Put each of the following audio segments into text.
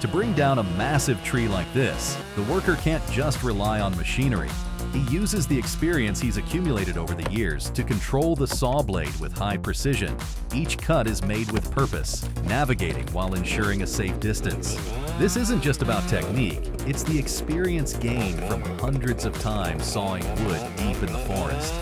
To bring down a massive tree like this, the worker can't just rely on machinery. He uses the experience he's accumulated over the years to control the saw blade with high precision. Each cut is made with purpose, navigating while ensuring a safe distance. This isn't just about technique, it's the experience gained from hundreds of times sawing wood deep in the forest.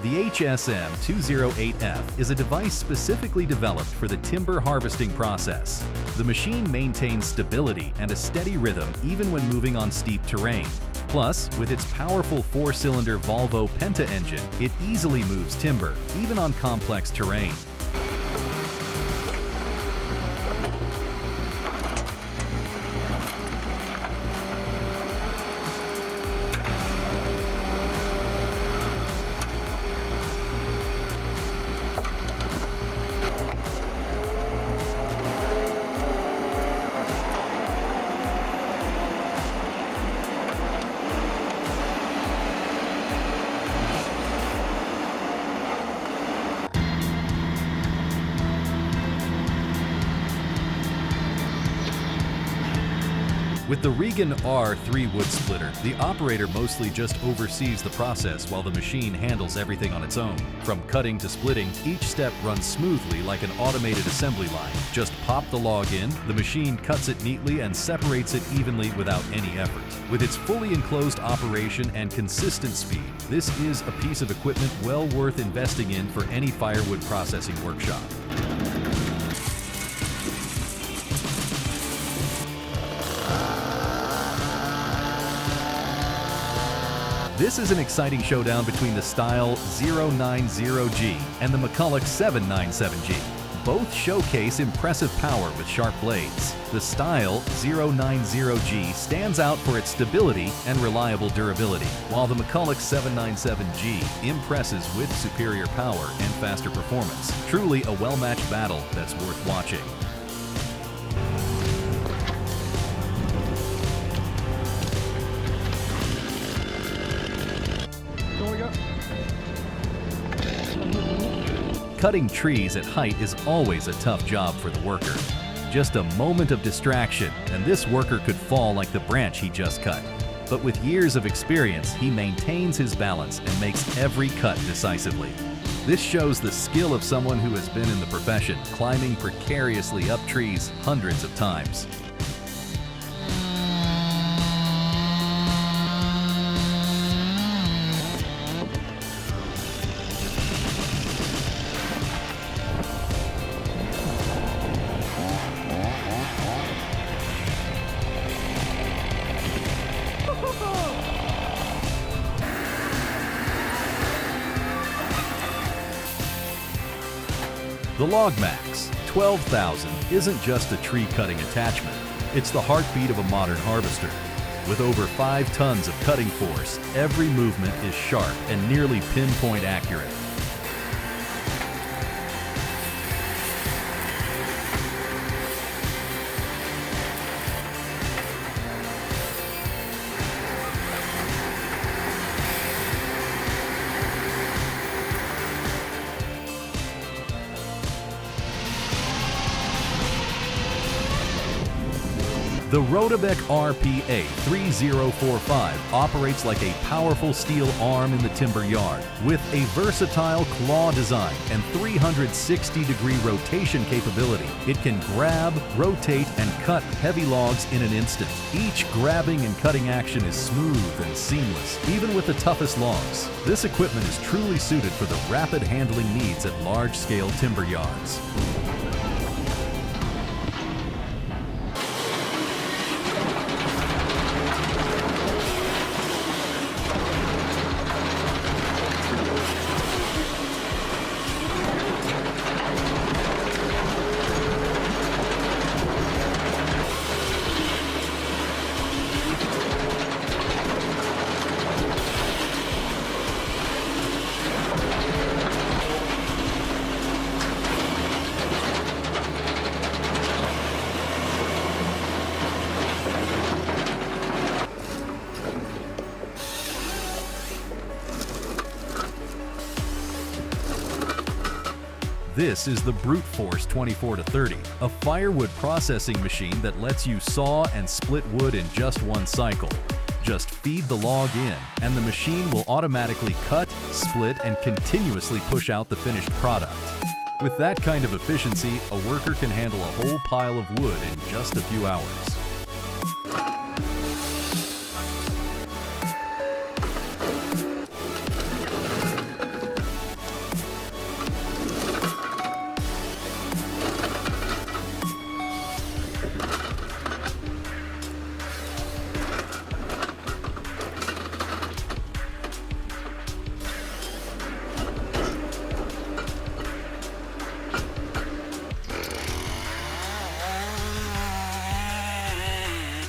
The HSM-208F is a device specifically developed for the timber harvesting process. The machine maintains stability and a steady rhythm even when moving on steep terrain. Plus, with its powerful 4-cylinder Volvo Penta engine, it easily moves timber, even on complex terrain. With the Regan R3 wood splitter, the operator mostly just oversees the process while the machine handles everything on its own. From cutting to splitting, each step runs smoothly like an automated assembly line. Just pop the log in, the machine cuts it neatly and separates it evenly without any effort. With its fully enclosed operation and consistent speed, this is a piece of equipment well worth investing in for any firewood processing workshop. This is an exciting showdown between the Style 090G and the McCulloch 797G. Both showcase impressive power with sharp blades. The Style 090G stands out for its stability and reliable durability, while the McCulloch 797G impresses with superior power and faster performance. Truly a well-matched battle that's worth watching. Cutting trees at height is always a tough job for the worker. Just a moment of distraction, and this worker could fall like the branch he just cut. But with years of experience, he maintains his balance and makes every cut decisively. This shows the skill of someone who has been in the profession, climbing precariously up trees hundreds of times. The LogMax 12,000 isn't just a tree cutting attachment, it's the heartbeat of a modern harvester. With over 5 tons of cutting force, every movement is sharp and nearly pinpoint accurate. The Rotabeck RPA 3045 operates like a powerful steel arm in the timber yard. With a versatile claw design and 360-degree rotation capability, it can grab, rotate, and cut heavy logs in an instant. Each grabbing and cutting action is smooth and seamless, even with the toughest logs. This equipment is truly suited for the rapid handling needs at large-scale timber yards. This is the Brute Force 24-30, a firewood processing machine that lets you saw and split wood in just one cycle. Just feed the log in, and the machine will automatically cut, split, and continuously push out the finished product. With that kind of efficiency, a worker can handle a whole pile of wood in just a few hours.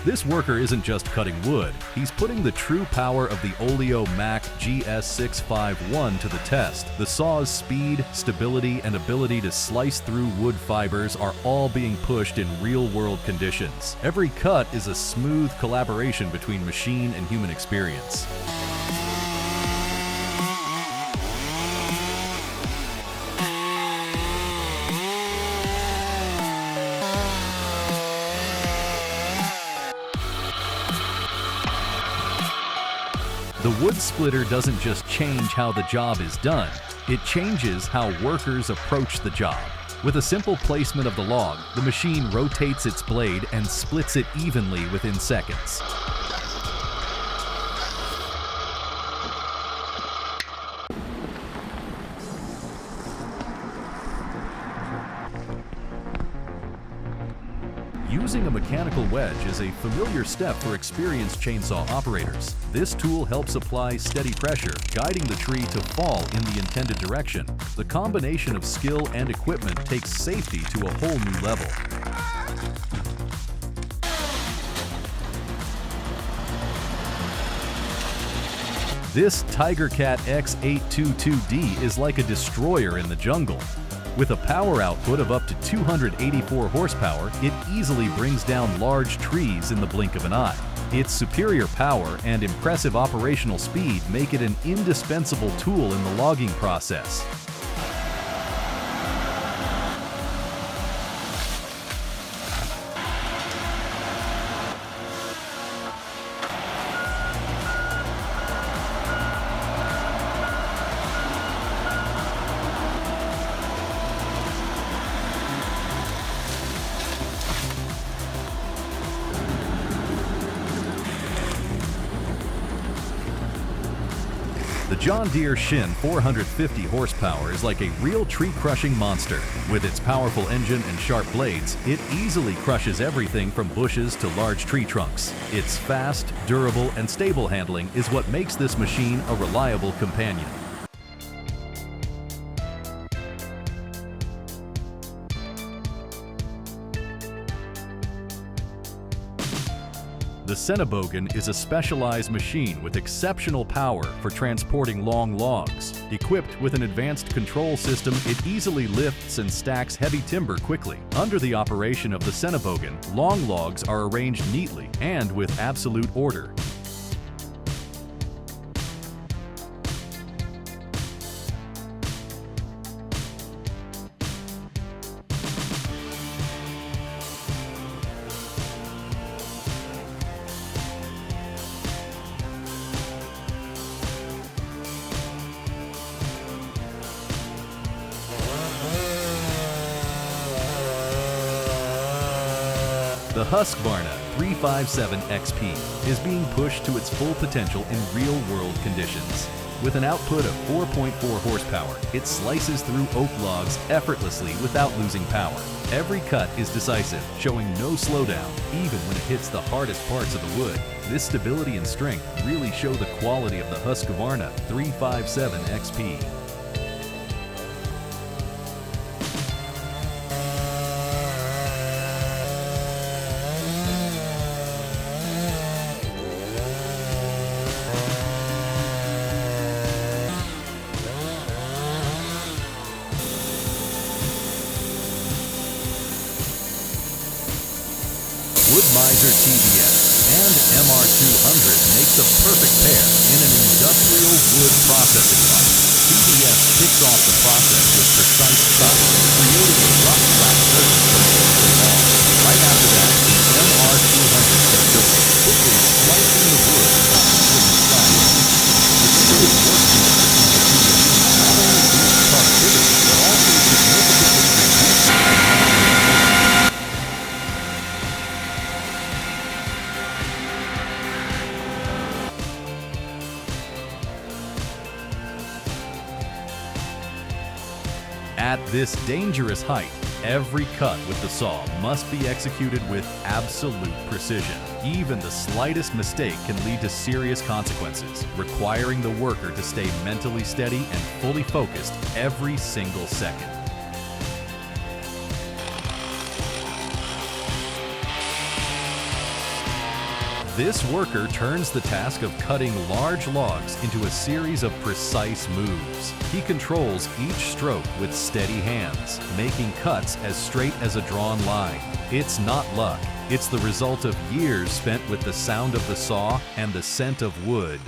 This worker isn't just cutting wood, he's putting the true power of the Oleo Mac GS651 to the test. The saw's speed, stability, and ability to slice through wood fibers are all being pushed in real-world conditions. Every cut is a smooth collaboration between machine and human experience. The wood splitter doesn't just change how the job is done, it changes how workers approach the job. With a simple placement of the log, the machine rotates its blade and splits it evenly within seconds. Using a mechanical wedge is a familiar step for experienced chainsaw operators. This tool helps apply steady pressure, guiding the tree to fall in the intended direction. The combination of skill and equipment takes safety to a whole new level. This TigerCat X822D is like a destroyer in the jungle. With a power output of up to 284 horsepower, it easily brings down large trees in the blink of an eye. Its superior power and impressive operational speed make it an indispensable tool in the logging process. The John Deere Shin 450 horsepower is like a real tree-crushing monster. With its powerful engine and sharp blades, it easily crushes everything from bushes to large tree trunks. Its fast, durable, and stable handling is what makes this machine a reliable companion. The Cenobogan is a specialized machine with exceptional power for transporting long logs. Equipped with an advanced control system, it easily lifts and stacks heavy timber quickly. Under the operation of the Cenobogan, long logs are arranged neatly and with absolute order. The Husqvarna 357 XP is being pushed to its full potential in real-world conditions. With an output of 4.4 horsepower, it slices through oak logs effortlessly without losing power. Every cut is decisive, showing no slowdown, even when it hits the hardest parts of the wood. This stability and strength really show the quality of the Husqvarna 357 XP. Wood-Mizer TBS and MR200 make the perfect pair in an industrial wood processing line. These UPS kicks off the process with precise cuts, creating a rough flat surface for the log. Right after that, the MR200 steps up, quickly slicing the wood across the swing side. The seamless workpiece between the two machines not only boosts productivity, but also significantly reduces the At this dangerous height, every cut with the saw must be executed with absolute precision. Even the slightest mistake can lead to serious consequences, requiring the worker to stay mentally steady and fully focused every single second. This worker turns the task of cutting large logs into a series of precise moves. He controls each stroke with steady hands, making cuts as straight as a drawn line. It's not luck. It's the result of years spent with the sound of the saw and the scent of wood.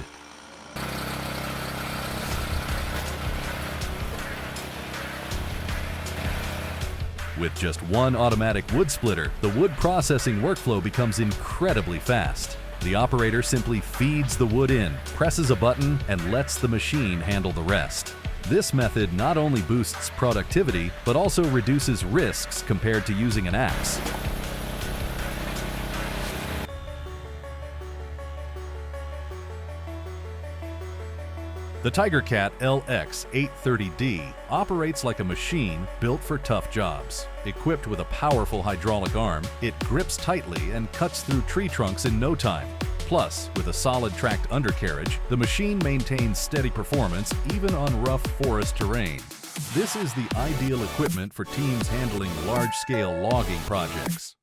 With just one automatic wood splitter, the wood processing workflow becomes incredibly fast. The operator simply feeds the wood in, presses a button, and lets the machine handle the rest. This method not only boosts productivity, but also reduces risks compared to using an axe. The TigerCat LX830D operates like a machine built for tough jobs. Equipped with a powerful hydraulic arm, it grips tightly and cuts through tree trunks in no time. Plus, with a solid tracked undercarriage, the machine maintains steady performance even on rough forest terrain. This is the ideal equipment for teams handling large-scale logging projects.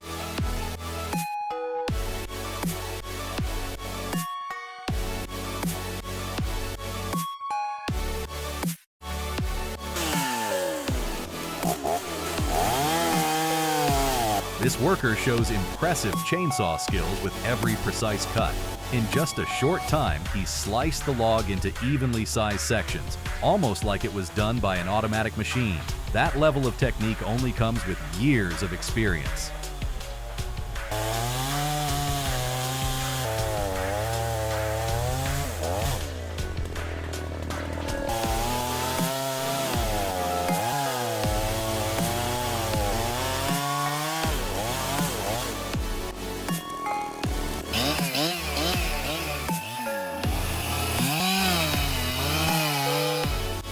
This worker shows impressive chainsaw skills with every precise cut. In just a short time, he sliced the log into evenly sized sections, almost like it was done by an automatic machine. That level of technique only comes with years of experience.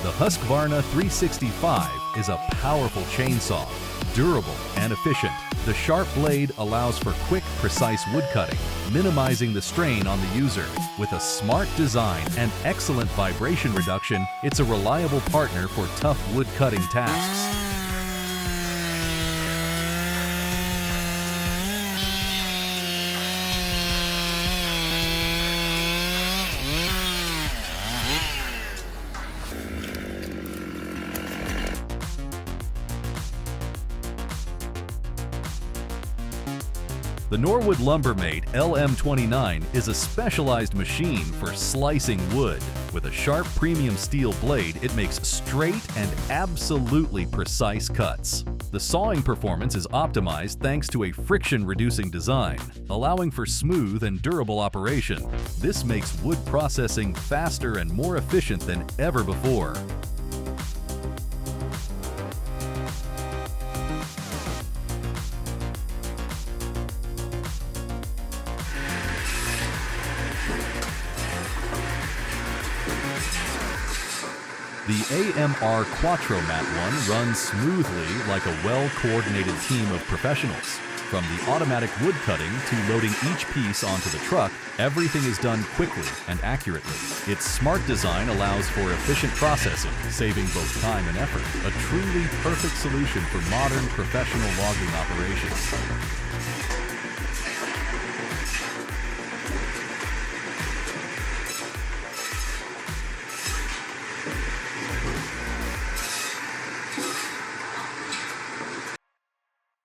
The Husqvarna 365 is a powerful chainsaw, durable and efficient. The sharp blade allows for quick, precise wood cutting, minimizing the strain on the user. With a smart design and excellent vibration reduction, it's a reliable partner for tough wood cutting tasks. The Norwood Lumbermate LM29 is a specialized machine for slicing wood. With a sharp premium steel blade, it makes straight and absolutely precise cuts. The sawing performance is optimized thanks to a friction-reducing design, allowing for smooth and durable operation. This makes wood processing faster and more efficient than ever before. The AMR Quattro Mat 1 runs smoothly like a well-coordinated team of professionals. From the automatic wood cutting to loading each piece onto the truck, everything is done quickly and accurately. Its smart design allows for efficient processing, saving both time and effort. A truly perfect solution for modern professional logging operations.